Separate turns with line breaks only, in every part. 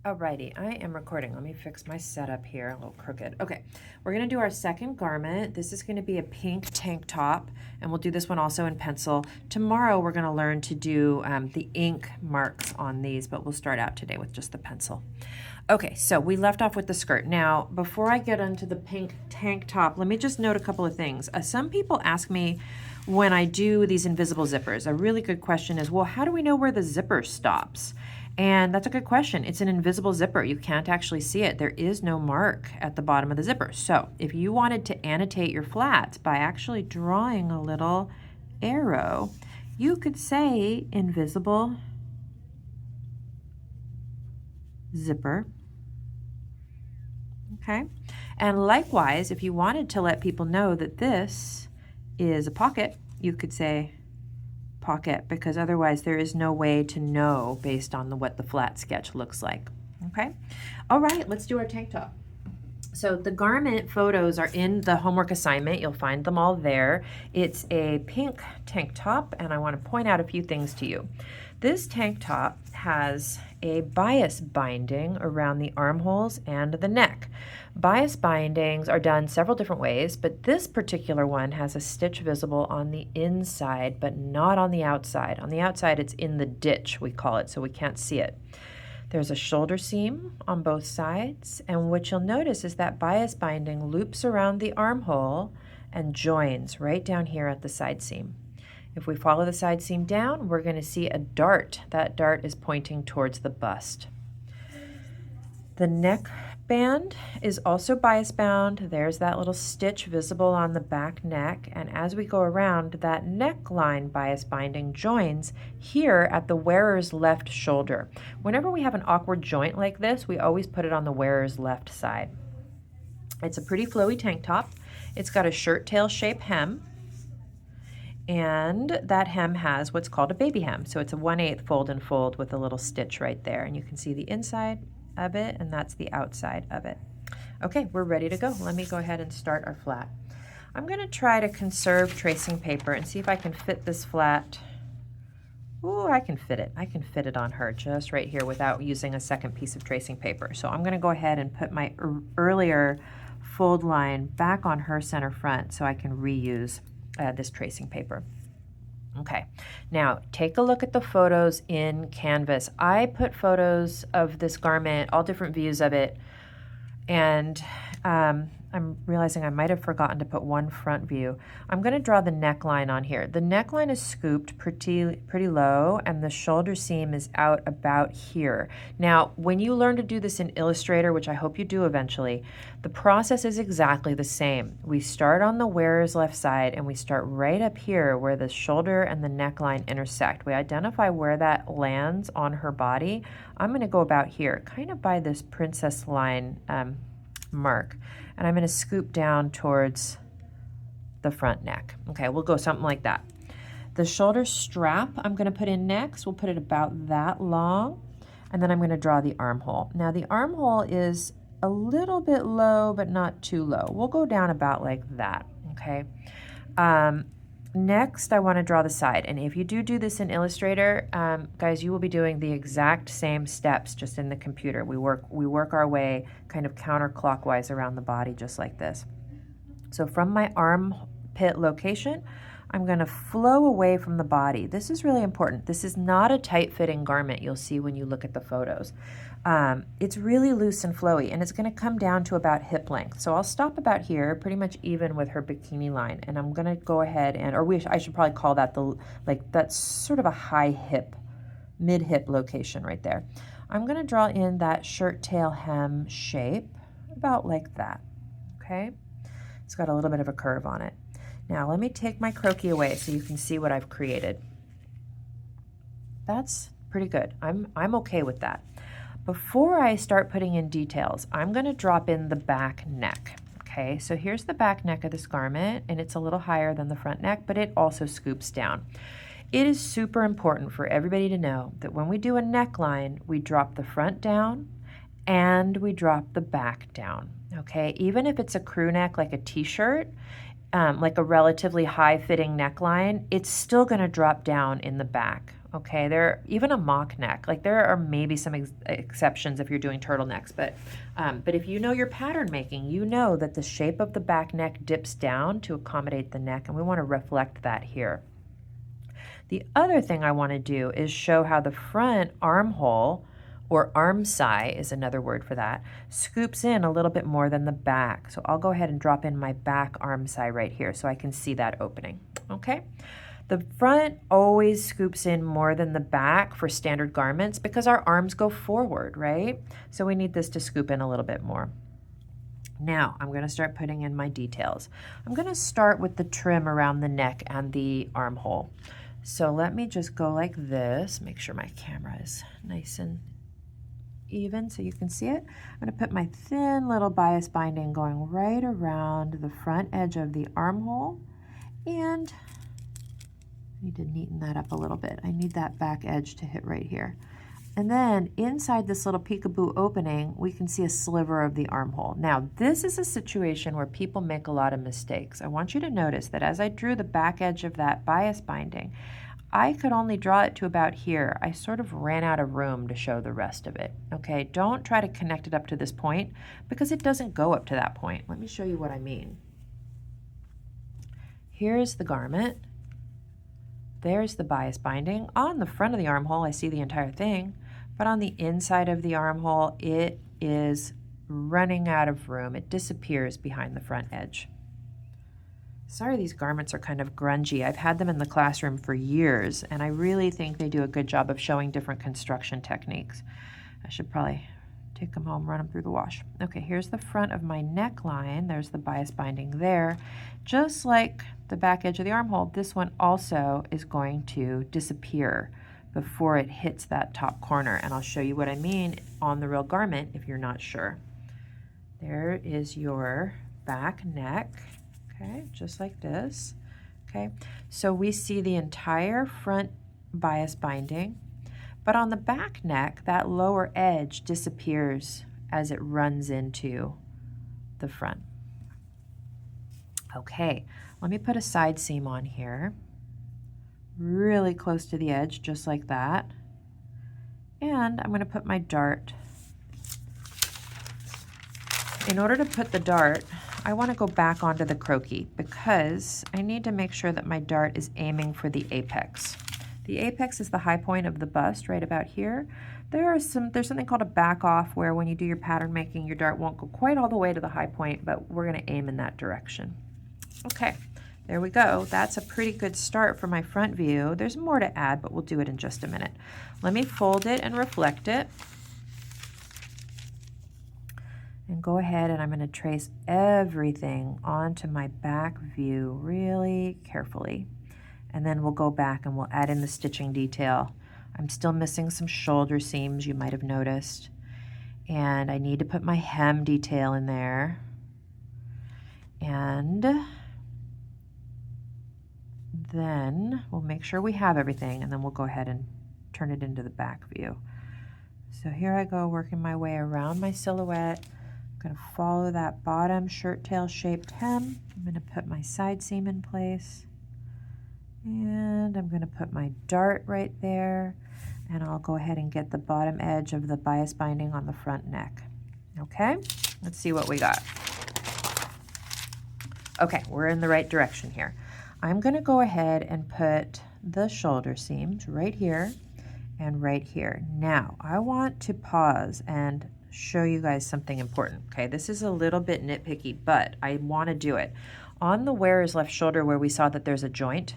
Alrighty, I am recording. Let me fix my setup here, a little crooked. Okay, we're gonna do our second garment. This is gonna be a pink tank top, and we'll do this one also in pencil. Tomorrow we're gonna learn to do the ink marks on these, but we'll start out today with just the pencil. Okay, so we left off with the skirt. Now, before I get into the pink tank top, let me just note a couple of things. Some people ask me when I do these invisible zippers, a really good question is, well, how do we know where the zipper stops? And that's a good question. It's an invisible zipper. You can't actually see it. There is no mark at the bottom of the zipper. So if you wanted to annotate your flats by actually drawing a little arrow, you could say invisible zipper. Okay. And likewise, if you wanted to let people know that this is a pocket, you could say pocket, because otherwise there is no way to know based on what the flat sketch looks like. Okay. All right, let's do our tank top. So the garment photos are in the homework assignment. You'll find them all there. It's a pink tank top, and I want to point out a few things to you. This tank top has a bias binding around the armholes and the neck. Bias bindings are done several different ways, but this particular one has a stitch visible on the inside, but not on the outside. On the outside, it's in the ditch, we call it, so we can't see it. There's a shoulder seam on both sides, and what you'll notice is that bias binding loops around the armhole and joins right down here at the side seam. If we follow the side seam down, we're going to see a dart. That dart is pointing towards the bust. The neck band is also bias bound. There's that little stitch visible on the back neck, and as we go around, that neckline bias binding joins here at the wearer's left shoulder. Whenever we have an awkward joint like this, we always put it on the wearer's left side. It's a pretty flowy tank top. It's got a shirt tail shape hem, and that hem has what's called a baby hem. So it's a 1/8 fold and fold with a little stitch right there, and you can see the inside of it, and that's the outside of it. Okay, we're ready to go. Let me go ahead and start our flat. I'm going to try to conserve tracing paper and see if I can fit this flat. Ooh, I can fit it. I can fit it on her just right here without using a second piece of tracing paper. So I'm going to go ahead and put my earlier fold line back on her center front so I can reuse this tracing paper. Okay, now take a look at the photos in Canvas. I put photos of this garment, all different views of it, and I'm realizing I might have forgotten to put one front view. I'm going to draw the neckline on here. The neckline is scooped pretty low, and the shoulder seam is out about here. Now, when you learn to do this in Illustrator, which I hope you do eventually, the process is exactly the same. We start on the wearer's left side, and we start right up here where the shoulder and the neckline intersect. We identify where that lands on her body. I'm going to go about here, kind of by this princess line mark, and I'm going to scoop down towards the front neck. Okay, we'll go something like that. The shoulder strap I'm going to put in next. We'll put it about that long, and then I'm going to draw the armhole. Now the armhole is a little bit low, but not too low. We'll go down about like that, okay? Next, I want to draw the side, and if you do this in Illustrator, guys, you will be doing the exact same steps just in the computer. We work our way kind of counterclockwise around the body just like this. So from my armpit location, I'm going to flow away from the body. This is really important. This is not a tight-fitting garment you'll see when you look at the photos. It's really loose and flowy, and it's going to come down to about hip length. So I'll stop about here, pretty much even with her bikini line, and I'm going to go ahead and, I should probably call that that's sort of a high hip, mid-hip location right there. I'm going to draw in that shirt tail hem shape, about like that, okay? It's got a little bit of a curve on it. Now let me take my croquis away so you can see what I've created. That's pretty good. I'm okay with that. Before I start putting in details, I'm going to drop in the back neck. Okay, so here's the back neck of this garment, and it's a little higher than the front neck, but it also scoops down. It is super important for everybody to know that when we do a neckline, we drop the front down and we drop the back down. Okay, even if it's a crew neck like a t-shirt, like a relatively high-fitting neckline, it's still going to drop down in the back. okay? There, even a mock neck, like there are maybe some exceptions if you're doing turtlenecks, but if you know your pattern making, you know that the shape of the back neck dips down to accommodate the neck, and we want to reflect that here. The other thing I want to do is show how the front armhole, or armscye is another word for that, scoops in a little bit more than the back. So I'll go ahead and drop in my back armscye right here so I can see that opening, okay? The front always scoops in more than the back for standard garments because our arms go forward, right? So we need this to scoop in a little bit more. Now I'm going to start putting in my details. I'm going to start with the trim around the neck and the armhole. So let me just go like this, make sure my camera is nice and even so you can see it. I'm going to put my thin little bias binding going right around the front edge of the armhole, and I need to neaten that up a little bit. I need that back edge to hit right here. And then inside this little peekaboo opening, we can see a sliver of the armhole. Now, this is a situation where people make a lot of mistakes. I want you to notice that as I drew the back edge of that bias binding, I could only draw it to about here. I sort of ran out of room to show the rest of it. Okay, don't try to connect it up to this point because it doesn't go up to that point. Let me show you what I mean. Here's the garment. There's the bias binding. On the front of the armhole, I see the entire thing, but on the inside of the armhole, it is running out of room. It disappears behind the front edge. Sorry, these garments are kind of grungy. I've had them in the classroom for years, and I really think they do a good job of showing different construction techniques. I should probably take them home, run them through the wash. Okay, here's the front of my neckline. There's the bias binding there. Just like the back edge of the armhole, this one also is going to disappear before it hits that top corner. And I'll show you what I mean on the real garment if you're not sure. There is your back neck, okay, just like this, okay? So we see the entire front bias binding, but on the back neck, that lower edge disappears as it runs into the front. Okay, let me put a side seam on here, really close to the edge, just like that. And I'm going to put my dart. In order to put the dart, I want to go back onto the croquis because I need to make sure that my dart is aiming for the apex. The apex is the high point of the bust right about here. There's something called a back off where when you do your pattern making, your dart won't go quite all the way to the high point, but we're going to aim in that direction. Okay, there we go. That's a pretty good start for my front view. There's more to add, but we'll do it in just a minute. Let me fold it and reflect it. And go ahead and I'm going to trace everything onto my back view really carefully. And then we'll go back and we'll add in the stitching detail. I'm still missing some shoulder seams, you might have noticed. And I need to put my hem detail in there. And then we'll make sure we have everything, and then we'll go ahead and turn it into the back view. So here I go, working my way around my silhouette. I'm going to follow that bottom shirt tail shaped hem. I'm going to put my side seam in place. And I'm going to put my dart right there. And I'll go ahead and get the bottom edge of the bias binding on the front neck. Okay, let's see what we got. Okay, we're in the right direction here. I'm going to go ahead and put the shoulder seams right here and right here. Now, I want to pause and show you guys something important. Okay, this is a little bit nitpicky, but I want to do it. On the wearer's left shoulder where we saw that there's a joint,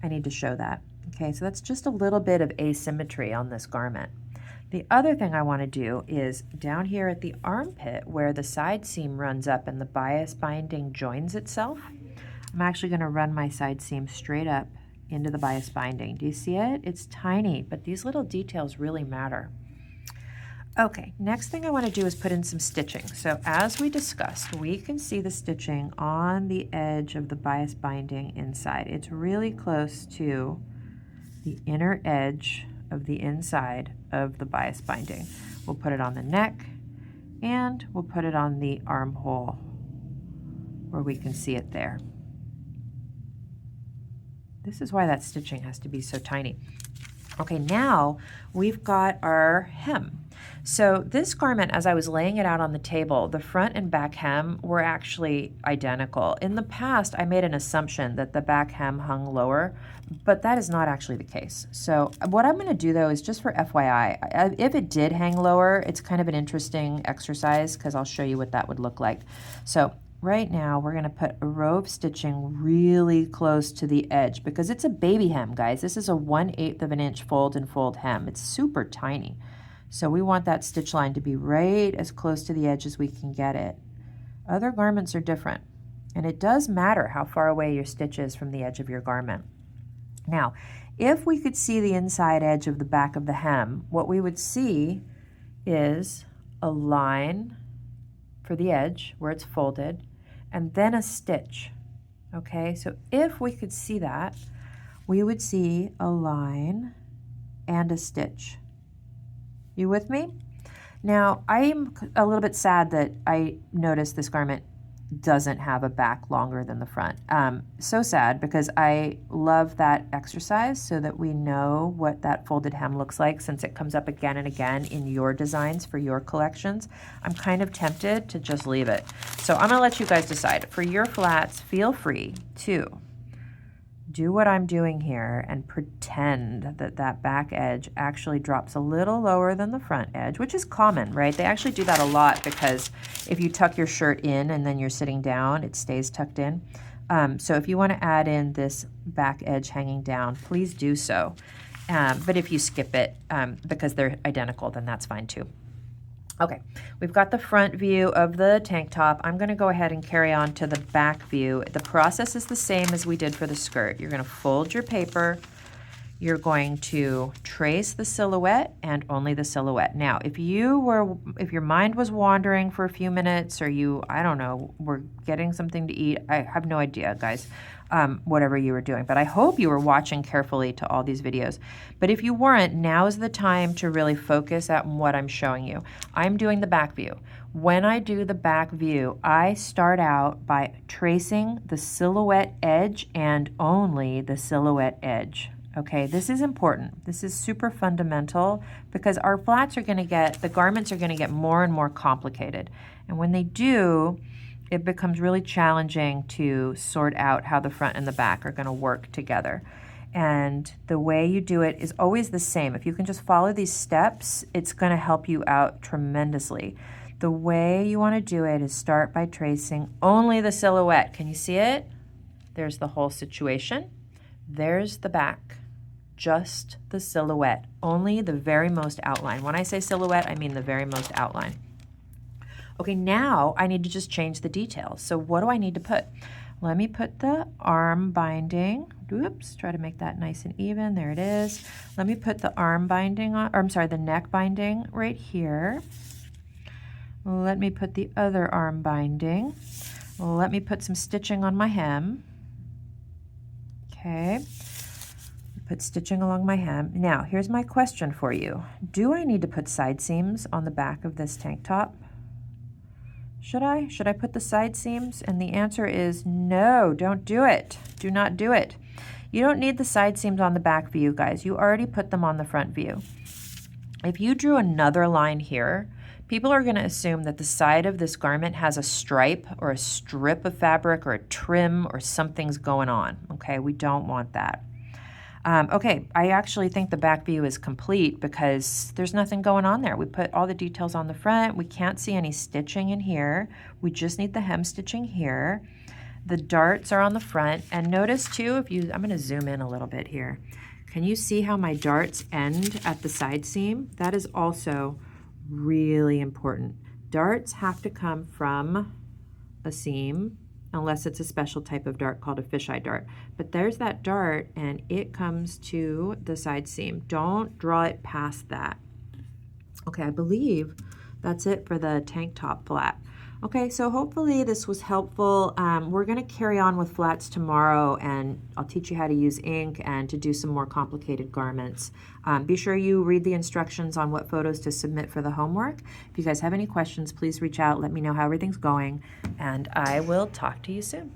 I need to show that. Okay, so that's just a little bit of asymmetry on this garment. The other thing I want to do is down here at the armpit where the side seam runs up and the bias binding joins itself, I'm actually going to run my side seam straight up into the bias binding. Do you see it? It's tiny, but these little details really matter. Okay, next thing I want to do is put in some stitching. So as we discussed, we can see the stitching on the edge of the bias binding inside. It's really close to the inner edge of the inside of the bias binding. We'll put it on the neck and we'll put it on the armhole where we can see it there. This is why that stitching has to be so tiny. Okay, now we've got our hem. So this garment, as I was laying it out on the table, the front and back hem were actually identical. In the past, I made an assumption that the back hem hung lower, but that is not actually the case. So what I'm going to do, though, is just for FYI, if it did hang lower, it's kind of an interesting exercise because I'll show you what that would look like. So right now, we're going to put a row of stitching really close to the edge because it's a baby hem, guys. This is a 1/8 of an inch fold and fold hem. It's super tiny. So we want that stitch line to be right as close to the edge as we can get it. Other garments are different, and it does matter how far away your stitch is from the edge of your garment. Now, if we could see the inside edge of the back of the hem, what we would see is a line for the edge where it's folded, and then a stitch. Okay, so if we could see that, we would see a line and a stitch. You with me? Now, I'm a little bit sad that I noticed this garment doesn't have a back longer than the front. So sad because I love that exercise so that we know what that folded hem looks like since it comes up again and again in your designs for your collections. I'm kind of tempted to just leave it. So I'm gonna let you guys decide. For your flats, feel free to do what I'm doing here and pretend that that back edge actually drops a little lower than the front edge, which is common, right? They actually do that a lot because if you tuck your shirt in and then you're sitting down, it stays tucked in. So if you want to add in this back edge hanging down, please do so. But if you skip it because they're identical, then that's fine too. Okay, we've got the front view of the tank top. I'm going to go ahead and carry on to the back view. The process is the same as we did for the skirt. You're going to fold your paper. You're going to trace the silhouette and only the silhouette. Now, if your mind was wandering for a few minutes or you, I don't know, were getting something to eat, I have no idea, guys, whatever you were doing. But I hope you were watching carefully to all these videos. But if you weren't, now is the time to really focus on what I'm showing you. I'm doing the back view. When I do the back view, I start out by tracing the silhouette edge and only the silhouette edge. Okay, this is important. This is super fundamental because our flats are going to get, the garments are going to get more and more complicated. And when they do, it becomes really challenging to sort out how the front and the back are going to work together. And the way you do it is always the same. If you can just follow these steps, it's going to help you out tremendously. The way you want to do it is start by tracing only the silhouette. Can you see it? There's the whole situation. There's the back. Just the silhouette, only the very most outline. When I say silhouette, I mean the very most outline. Okay, now I need to just change the details. So what do I need to put? Let me put the arm binding. Oops, try to make that nice and even. There it is. Let me put the arm binding on, or I'm sorry, the neck binding right here. Let me put the other arm binding. Let me put some stitching on my hem. Okay. Put stitching along my hem. Now, here's my question for you. Do I need to put side seams on the back of this tank top? Should I? Should I put the side seams? And the answer is no, don't do it. Do not do it. You don't need the side seams on the back view, guys. You already put them on the front view. If you drew another line here, people are going to assume that the side of this garment has a stripe or a strip of fabric or a trim or something's going on. Okay, we don't want that. Okay, I actually think the back view is complete because there's nothing going on there. We put all the details on the front. We can't see any stitching in here. We just need the hem stitching here. The darts are on the front. And notice too, I'm going to zoom in a little bit here. Can you see how my darts end at the side seam? That is also really important. Darts have to come from a seam, unless it's a special type of dart called a fisheye dart. But there's that dart and it comes to the side seam. Don't draw it past that. Okay, I believe that's it for the tank top flat. Okay, so hopefully this was helpful. We're gonna carry on with flats tomorrow and I'll teach you how to use ink and to do some more complicated garments. Be sure you read the instructions on what photos to submit for the homework. If you guys have any questions, please reach out, let me know how everything's going, and I will talk to you soon.